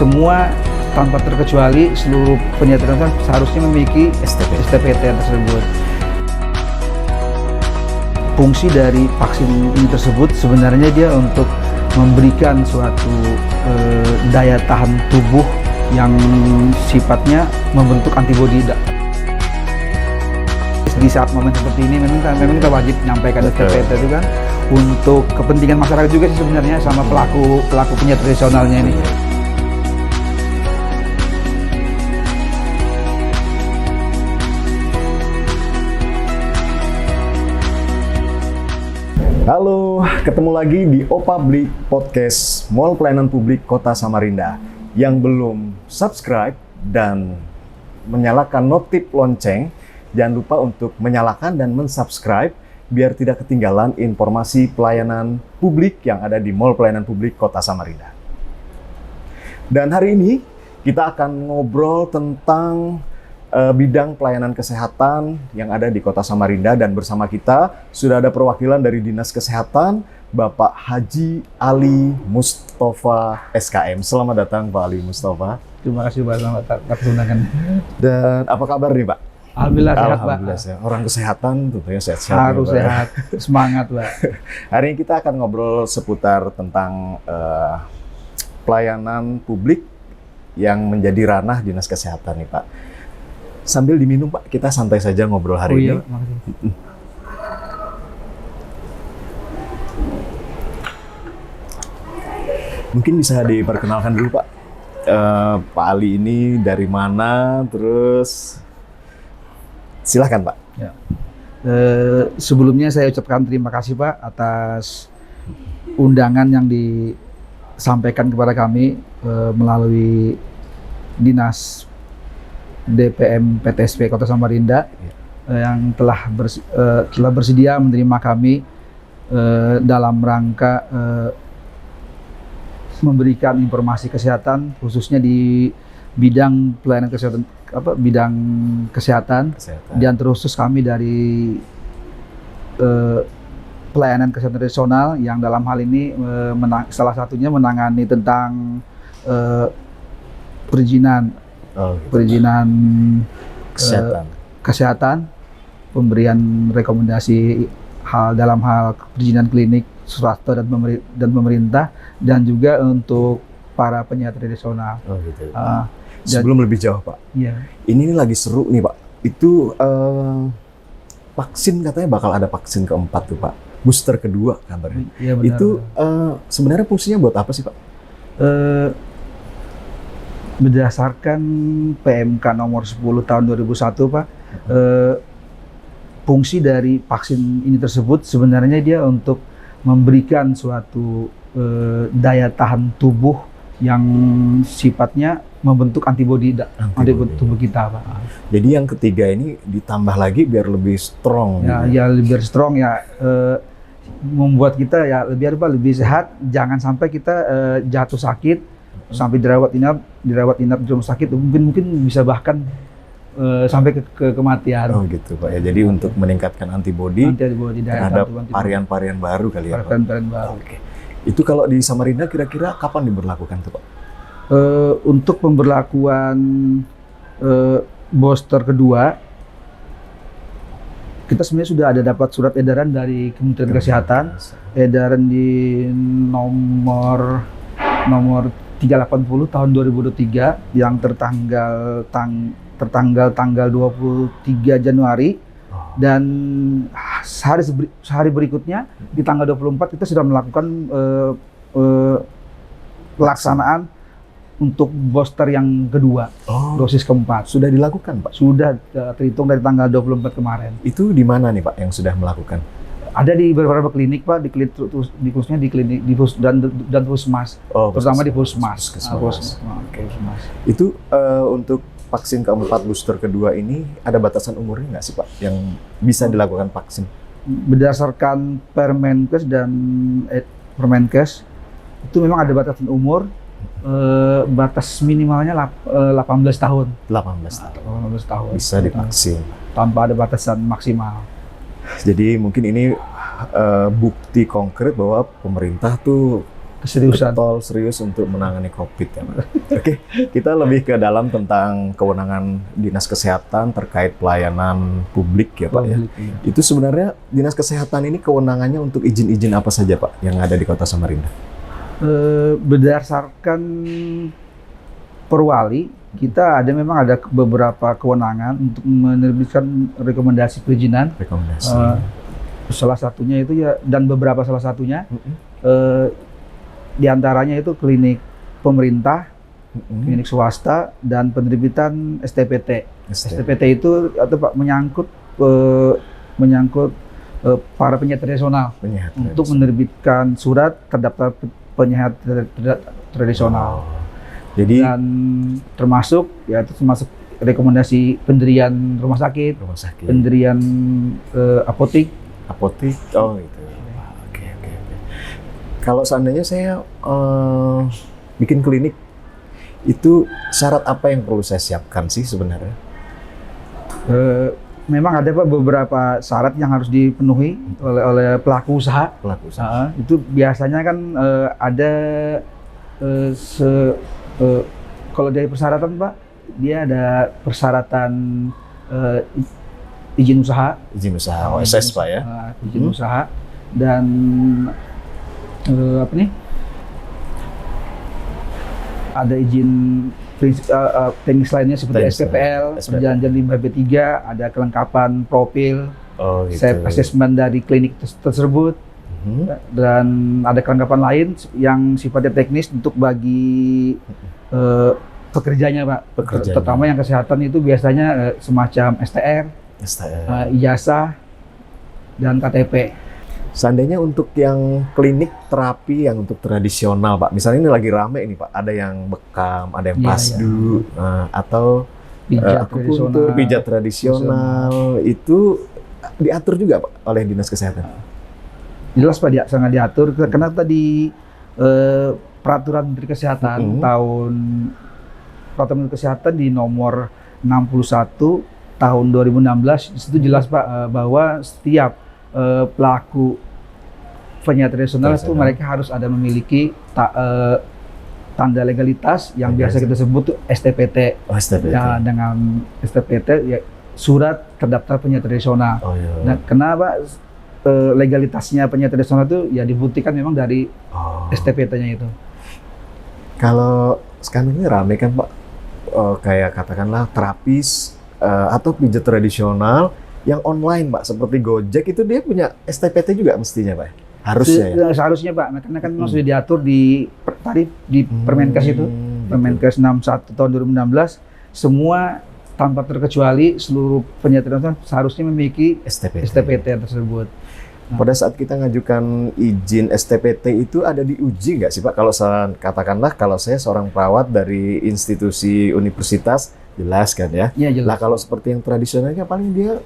semua tanpa terkecuali seluruh penyedia seharusnya memiliki STPT tersebut. Fungsi dari vaksin ini tersebut sebenarnya dia untuk memberikan suatu daya tahan tubuh yang sifatnya membentuk antibodi. Di saat momen seperti ini memang kita wajib menyampaikan STPT itu kan untuk kepentingan masyarakat juga sih sebenarnya sama pelaku penyedia tradisionalnya ini. Halo, ketemu lagi di Opublic Podcast Mall Pelayanan Publik Kota Samarinda. Yang belum subscribe dan menyalakan notif lonceng, jangan lupa untuk menyalakan dan mensubscribe biar tidak ketinggalan informasi pelayanan publik yang ada di Mall Pelayanan Publik Kota Samarinda. Dan hari ini kita akan ngobrol tentang bidang pelayanan kesehatan yang ada di Kota Samarinda, dan bersama kita sudah ada perwakilan dari Dinas Kesehatan, Bapak Haji Ali Mustafa SKM. Selamat datang Pak Ali Mustafa. Terima kasih Pak, selamat atas undangan. Dan apa kabar nih Pak? Alhamdulillah sehat Pak. Alhamdulillah sehat. Orang kesehatan tentunya sehat-sehat. Harus ya, sehat, semangat Pak. Hari ini kita akan ngobrol seputar tentang pelayanan publik yang menjadi ranah Dinas Kesehatan nih Pak. Sambil diminum Pak, kita santai saja ngobrol hari ini. Pak, makasih. Mungkin bisa diperkenalkan dulu Pak. Pak Ali ini dari mana, terus silahkan Pak. Ya. Sebelumnya saya ucapkan terima kasih Pak atas undangan yang disampaikan kepada kami melalui Dinas DPM PTSP Kota Samarinda yang telah bersedia menerima kami dalam rangka memberikan informasi kesehatan khususnya di bidang pelayanan kesehatan, bidang kesehatan. Dan terkhusus kami dari pelayanan kesehatan tradisional yang dalam hal ini salah satunya menangani tentang perizinan kesehatan, pemberian rekomendasi dalam hal perizinan klinik swasta dan pemerintah, dan juga untuk para penyedia tradisional. Sebelum lebih jauh Pak, ini lagi seru nih Pak. Itu vaksin katanya bakal ada vaksin keempat tuh Pak, booster kedua kabarnya. Ya, benar, itu sebenarnya fungsinya buat apa sih Pak? Berdasarkan PMK nomor 10 tahun 2001 Pak, fungsi dari vaksin ini tersebut sebenarnya dia untuk memberikan suatu daya tahan tubuh yang sifatnya membentuk antibodi tubuh kita Pak. Jadi yang ketiga ini ditambah lagi biar lebih strong. Ya lebih strong ya, membuat kita ya lebih sehat, jangan sampai kita jatuh sakit sampai dirawat inap di rumah sakit, mungkin bisa bahkan sampai ke kematian. Oh gitu Pak ya. Jadi untuk meningkatkan antibodi terhadap varian-varian baru kali ya Pak. Varian baru. Oke. Itu kalau di Samarinda kira-kira kapan diberlakukan tuh Pak? Untuk pemberlakuan booster kedua, kita sebenarnya sudah ada dapat surat edaran dari Kementerian Kesehatan, edaran di nomor 380 tahun 2023 yang tertanggal tanggal 23 Januari, dan sehari berikutnya di tanggal 24 kita sudah melakukan pelaksanaan untuk booster yang kedua, dosis keempat. Sudah dilakukan Pak? Sudah terhitung dari tanggal 24 kemarin. Itu di mana nih Pak yang sudah melakukan? Ada di beberapa klinik Pak, khususnya di klinik dan puskesmas, terutama di puskesmas. Itu untuk vaksin keempat booster kedua ini ada batasan umurnya nggak sih Pak yang bisa dilakukan vaksin? Berdasarkan Permenkes dan Permenkes itu memang ada batasan umur, batas minimalnya 18 tahun. 18 tahun. Bisa divaksin. Tanpa ada batasan maksimal. Jadi mungkin ini bukti konkret bahwa pemerintah tuh keseriusan. Betul, serius untuk menangani COVID ya Pak. Oke, kita lebih ke dalam tentang kewenangan Dinas Kesehatan terkait pelayanan publik ya Pak ya. Iya. Itu sebenarnya Dinas Kesehatan ini kewenangannya untuk izin-izin apa saja Pak yang ada di Kota Samarinda? Berdasarkan Perwali, kita memang ada beberapa kewenangan untuk menerbitkan rekomendasi perizinan. Rekomendasi. Salah satunya itu ya, dan beberapa salah satunya di antaranya itu klinik pemerintah, klinik swasta, dan penerbitan STPT. STPT itu atau Pak menyangkut para penyiar tradisional untuk menerbitkan surat terdaftar penyiar tradisional. Jadi dan termasuk rekomendasi pendirian rumah sakit, pendirian apotik. Oh itu. Oke. Kalau seandainya saya bikin klinik, itu syarat apa yang perlu saya siapkan sih sebenarnya? Memang ada Pak beberapa syarat yang harus dipenuhi oleh pelaku usaha. Itu biasanya kan ada kalau dari persyaratan Pak, dia ada persyaratan izin usaha. Izin usaha, OSS Pak ya? Izin usaha dan ada izin teknis lainnya seperti SPPL, perjanjian limbah B3, ada kelengkapan profil, self-assessment dari klinik tersebut, dan ada kelengkapan lain yang sifatnya teknis untuk bagi pekerjanya Pak. Terutama yang kesehatan itu biasanya semacam STR, ijazah, dan KTP. Seandainya untuk yang klinik terapi yang untuk tradisional Pak, misalnya ini lagi rame ini Pak, ada yang bekam, ada yang pasdu, atau akupuntur, pijat tradisional, itu diatur juga Pak oleh Dinas Kesehatan? Jelas Pak, sangat diatur, karena tadi Peraturan Menteri Kesehatan Peraturan Menteri Kesehatan di nomor 61 tahun 2016, itu jelas Pak bahwa setiap pelaku penyiar tradisional itu mereka harus memiliki tanda legalitas yang biasa kita sebut tuh STPT. Ya, dengan STPT ya, surat terdaftar penyiar tradisional. Nah, kenapa legalitasnya penyiar tradisional itu ya dibuktikan memang dari STPT-nya itu. Kalau sekarang ini rame kan Pak, kayak katakanlah terapis atau pijat tradisional yang online Pak, seperti Gojek itu dia punya STPT juga mestinya Pak? Harusnya ya? Seharusnya Pak, karena kan sudah diatur di Permenkes itu, Permenkes 61 tahun 2016, semua tanpa terkecuali seluruh penyiar tradisional seharusnya memiliki STPT tersebut. Pada saat kita ngajukan izin STPT itu ada diuji nggak sih Pak? Kalau katakanlah kalau saya seorang perawat dari institusi universitas, jelas kan ya? Iya, jelas. Lah kalau seperti yang tradisionalnya paling dia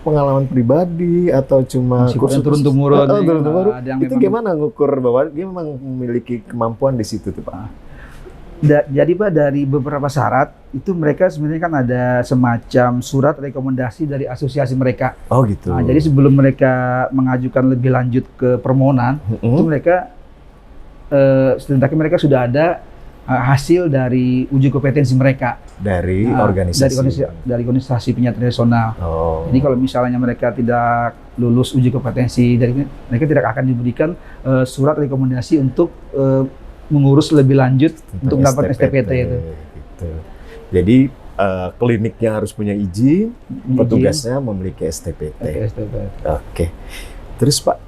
pengalaman pribadi atau cuma kursus turun-temurun. Itu gimana ngukur bahwa dia memang memiliki kemampuan di situ tuh Pak? Jadi Pak, dari beberapa syarat itu mereka sebenarnya kan ada semacam surat rekomendasi dari asosiasi mereka. Oh gitu. Nah, jadi sebelum mereka mengajukan lebih lanjut ke permohonan, itu mereka setidaknya mereka sudah ada hasil dari uji kompetensi mereka dari organisasi penyiar tradisional. Jadi kalau misalnya mereka tidak lulus uji kompetensi, dari mereka tidak akan diberikan surat rekomendasi untuk mengurus lebih lanjut untuk mendapat STPT itu. Gitu. Jadi kliniknya harus punya izin, petugasnya memiliki STPT. Oke. Terus Pak,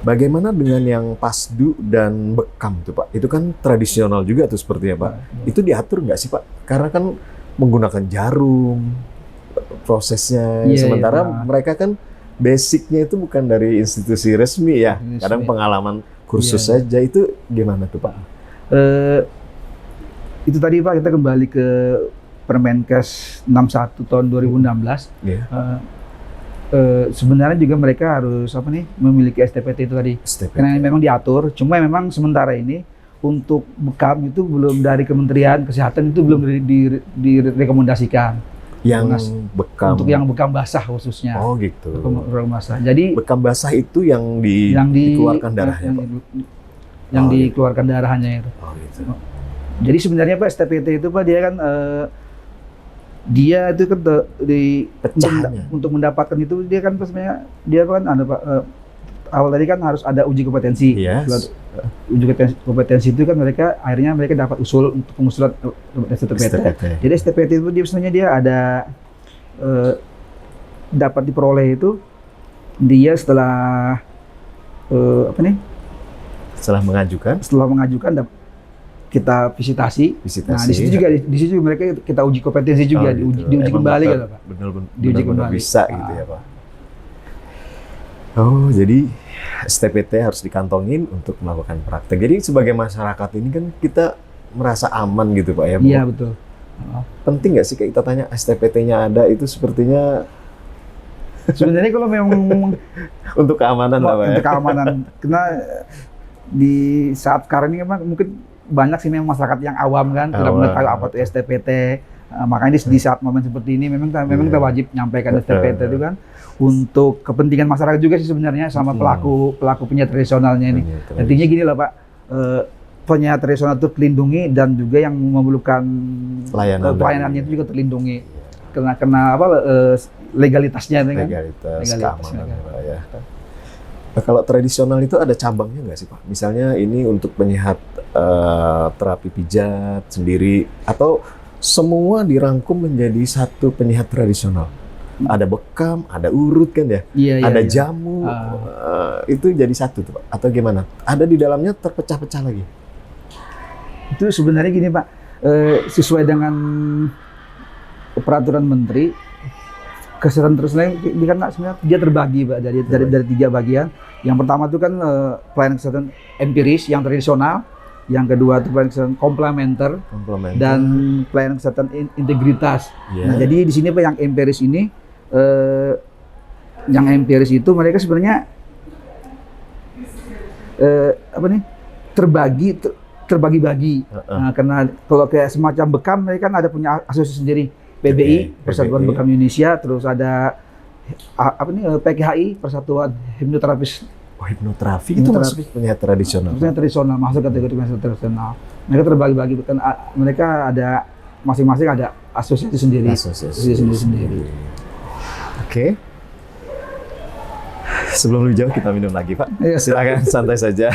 bagaimana dengan yang pasdu dan bekam tuh Pak? Itu kan tradisional juga tuh sepertinya Pak. Itu diatur nggak sih Pak? Karena kan menggunakan jarum prosesnya, sementara mereka kan basicnya itu bukan dari institusi resmi ya. Kadang pengalaman kursus saja, itu gimana tuh Pak? Itu tadi Pak, kita kembali ke Permenkes 61 tahun 2016. Sebenarnya juga mereka harus memiliki STPT itu tadi. Karena memang diatur, cuma memang sementara ini untuk bekam itu belum dari Kementerian Kesehatan, itu belum direkomendasikan. Yang lunas. bekam. Untuk yang bekam basah khususnya. Oh gitu. Bekam basah. Jadi Bekam basah itu yang dikeluarkan darahnya, Pak? yang Oh, gitu. dikeluarkan darahnya itu. Oh gitu. Jadi sebenarnya Pak STPT itu Pak dia kan dia itu kan Pecahnya. untuk mendapatkan itu dia kan sebenarnya dia kan ada Pak awal tadi kan harus ada uji kompetensi. Yes. Uji kompetensi itu kan akhirnya mereka dapat usul untuk pengusulan STPT. Jadi STPT itu dia sebenarnya dia ada dapat diperoleh itu dia setelah Setelah mengajukan. kita visitasi. Nah di situ juga mereka kita uji kompetensi juga, Oh, gitu. diuji Emang kembali betul, kan Pak. Diuji kembali. bisa gitu ya Pak. Oh jadi STPT harus dikantongin untuk melakukan praktek. Jadi sebagai masyarakat ini kan kita merasa aman gitu Pak ya. Iya betul. Penting nggak sih kayak kita tanya STPT-nya ada itu sepertinya Sebenarnya kalau memang untuk keamanan lah Pak ya. untuk keamanan, karena di saat sekarang ini memang mungkin banyak sih memang masyarakat yang awam kan tidak Awam. mengetahui apa itu STPT. Makanya di saat momen seperti ini memang kita wajib menyampaikan STPT itu kan untuk kepentingan masyarakat juga sih sebenarnya sama pelaku penyiar tradisionalnya ini. Intinya gini lah Pak, penyiar tradisional itu terlindungi dan juga yang memerlukan pelayanannya itu juga terlindungi karena legalitasnya kan. Legalitas keamanan Pak ya. Nah, kalau tradisional itu ada cabangnya nggak sih Pak? Misalnya ini untuk penyihat terapi pijat sendiri atau semua dirangkum menjadi satu penyihat tradisional? Ada bekam, ada urut kan ya? Ada jamu, itu jadi satu tuh Pak? Atau gimana? Ada di dalamnya terpecah-pecah lagi? Itu sebenarnya gini Pak, sesuai dengan peraturan menteri, kesehatan tradisional ini kan sebenarnya dia terbagi Pak dari 3 bagian. Yang pertama itu kan pelayanan kesehatan empiris yang tradisional, yang kedua itu pelayanan kesehatan komplementer, dan pelayanan kesehatan integritas. Nah jadi di sini Pak yang empiris ini, yang empiris itu mereka sebenarnya terbagi-bagi. Nah, karena kalau kayak semacam bekam mereka kan ada punya asosiasi sendiri. PBI, Persatuan Bekam Indonesia, terus ada PKHI, Persatuan Hipnoterapis. Oh, hipnoterapi itu masuk penyihat tradisional. Penyihat tradisional, masuk kategori penyihat tradisional. Mereka terbagi-bagi, kan mereka ada masing-masing ada asosiasi sendiri. Sendiri. Oke. Sebelum lebih jauh kita minum lagi Pak. Iya. Silakan santai saja.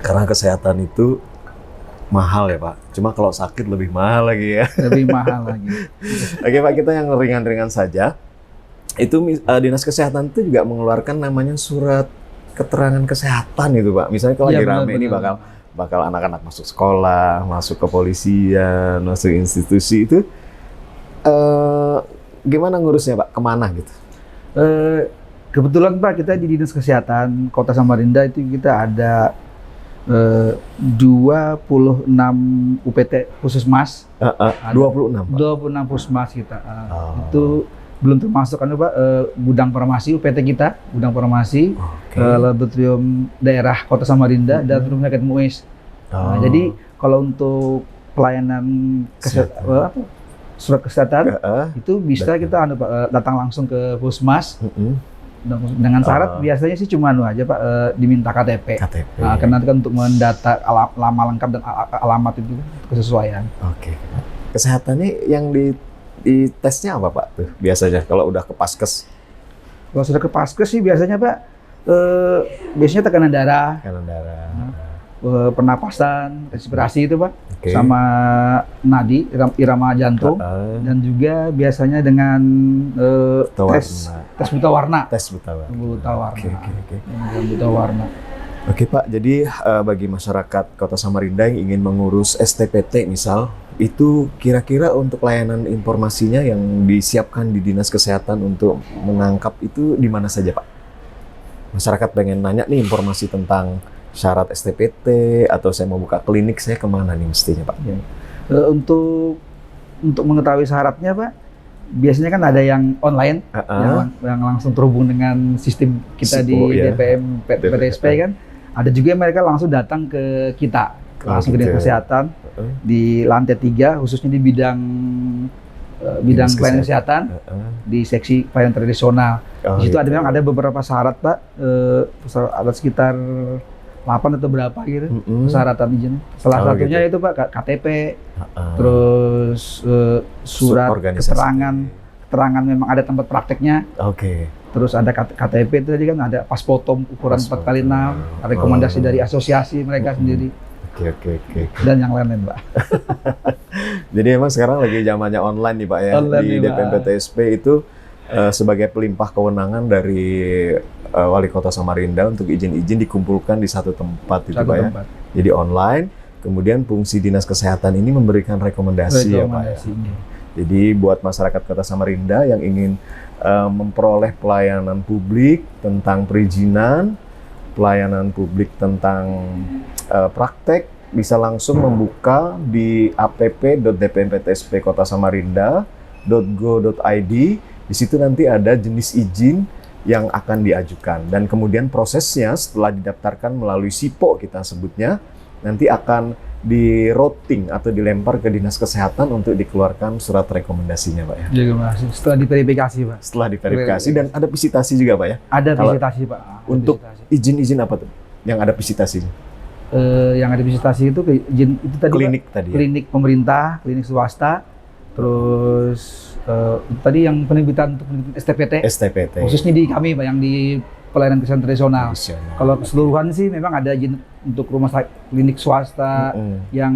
Karena kesehatan itu mahal ya Pak. Cuma kalau sakit lebih mahal lagi ya. Lebih mahal lagi. Oke Pak, kita yang ringan-ringan saja. Itu Dinas Kesehatan itu juga mengeluarkan namanya surat keterangan kesehatan itu Pak. Misalnya kalau lagi rame ini bakal anak-anak masuk sekolah, masuk kepolisian, masuk institusi itu gimana ngurusnya Pak? Kemana gitu? Kebetulan Pak kita di Dinas Kesehatan Kota Samarinda itu kita ada 26 UPT Puskesmas. 26 Pak? 26 Puskesmas kita. Itu belum termasuk kan Pak gudang farmasi UPT kita, gudang farmasi, laboratorium daerah Kota Samarinda dan rumah sakit MUIS. Nah, jadi kalau untuk pelayanan surat kesehatan itu bisa kita datang langsung ke Puskesmas. Dengan syarat biasanya sih cuma aja Pak diminta KTP. Nah, karena kan untuk mendata nama lengkap dan alamat itu kesesuaian. Oke. Kesehatannya yang di tesnya apa Pak tuh biasanya kalau udah ke Paskes? Kalau sudah ke Paskes sih biasanya Pak biasanya tekanan darah. Pernapasan, respirasi itu Pak, sama nadi, irama jantung, dan juga biasanya dengan tes buta warna. Buta warna. Oke Pak, jadi bagi masyarakat Kota Samarinda yang ingin mengurus STPT misal, itu kira-kira untuk layanan informasinya yang disiapkan di Dinas Kesehatan untuk menangkap itu di mana saja Pak? Masyarakat pengen nanya nih informasi tentang syarat STPT atau saya mau buka klinik, saya kemana nih mestinya Pak? Untuk mengetahui syaratnya Pak, biasanya kan ada yang online, yang langsung terhubung dengan sistem kita di DPM PTSP kan. Ada juga mereka langsung datang ke kita. langsung ke gitu. dinas kesehatan di lantai 3, khususnya di bidang Dinas pelayanan kesehatan di seksi pelayanan tradisional. Oh, Di situ gitu. memang ada beberapa syarat Pak, ada sekitar 8 atau berapa gitu persyaratan izin. Salah Oh, satunya gitu. itu Pak KTP, terus surat Organisasi. keterangan memang ada tempat prakteknya. Oke. Terus ada KTP itu tadi kan ada pas foto ukuran Pas 4x6, rekomendasi dari asosiasi mereka sendiri Oke. dan yang lain-lain, Pak. Jadi emang sekarang lagi zamannya online nih Pak ya. Online Di nih, Pak. DPMPTSP itu sebagai pelimpah kewenangan dari Wali Kota Samarinda untuk izin-izin dikumpulkan di satu tempat itu Satu Pak ya. tempat. Jadi online, kemudian fungsi Dinas Kesehatan ini memberikan rekomendasi ya Pak ya. Rekomendasinya. Jadi buat masyarakat Kota Samarinda yang ingin memperoleh pelayanan publik tentang perizinan, pelayanan publik tentang praktek, bisa langsung membuka di app.dpmptsp-kotasamarinda.go.id. Di situ nanti ada jenis izin yang akan diajukan dan kemudian prosesnya setelah didaftarkan melalui SIPO kita sebutnya, nanti akan di routing atau dilempar ke Dinas Kesehatan untuk dikeluarkan surat rekomendasinya Pak ya. Rekomendasi. Setelah diverifikasi, Pak. Setelah diverifikasi dan ada visitasi juga Pak ya. Ada Kalau visitasi, Pak. Ada Untuk visitasi. izin-izin apa tuh yang ada visitasinya? Yang ada visitasi itu izin itu tadi, Klinik Pak, tadi ya? klinik pemerintah, klinik swasta, terus itu tadi yang penerbitan untuk penerbitan STPT, STPT. khususnya di kami Pak yang di pelayanan kesehatan tradisional. Tradisional. Kalau keseluruhan sih memang ada izin untuk rumah sakit klinik swasta yang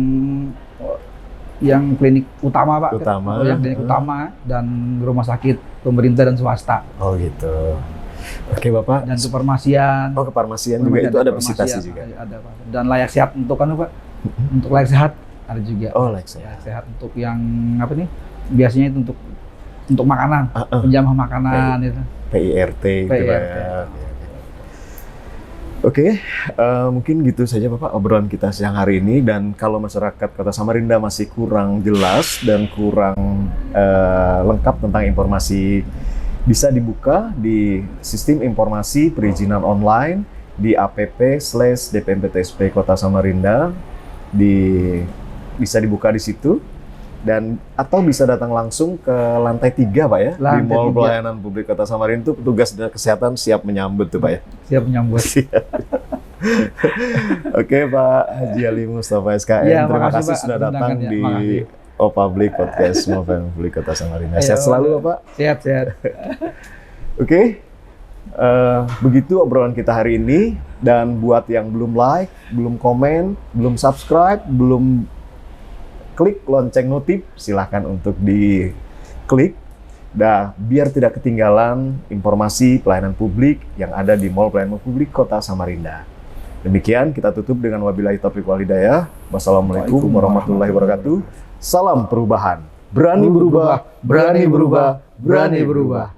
klinik utama Pak, Utama. yang klinik utama dan rumah sakit pemerintah dan swasta. Oh gitu. Oke Bapak. Dan untuk farmasian. Oh kefarmasian juga itu ada visitasi juga. Ada Pak. Dan layak sehat untuk kan Pak? Untuk layak sehat ada juga. Oh like Layak sehat untuk yang apa nih? Biasanya itu untuk makanan, penjamah makanan itu. PIRT gitu Pak PIRT. ya. Oke, mungkin gitu saja Bapak obrolan kita siang hari ini, dan kalau masyarakat Kota Samarinda masih kurang jelas dan kurang lengkap tentang informasi, bisa dibuka di sistem informasi perizinan online di app/dpmptsp Kota Samarinda, bisa dibuka di situ. Dan atau bisa datang langsung ke lantai 3 Pak ya, di Lantai Mall 3. Pelayanan Publik Kota Samarinda itu petugas kesehatan siap menyambut tuh Pak ya. Siap menyambut. Oke Pak Haji Ali Mustafa SKM, Ya, terima makasih, kasih Pak, sudah atas datang undangannya. di Makasih. Public Podcast Mall Pelayanan Publik Kota Samarinda. Sehat Ayo, selalu Pak. Sehat. Oke, begitu obrolan kita hari ini, dan buat yang belum like, belum komen, belum subscribe, belum klik lonceng notif, silahkan untuk diklik. Nah, biar tidak ketinggalan informasi pelayanan publik yang ada di Mall Pelayanan Publik Kota Samarinda. Demikian kita tutup dengan wabillahi taufiq wal hidayah. Wassalamualaikum warahmatullahi wabarakatuh. Salam perubahan. Berani berubah, berani berubah, berani berubah.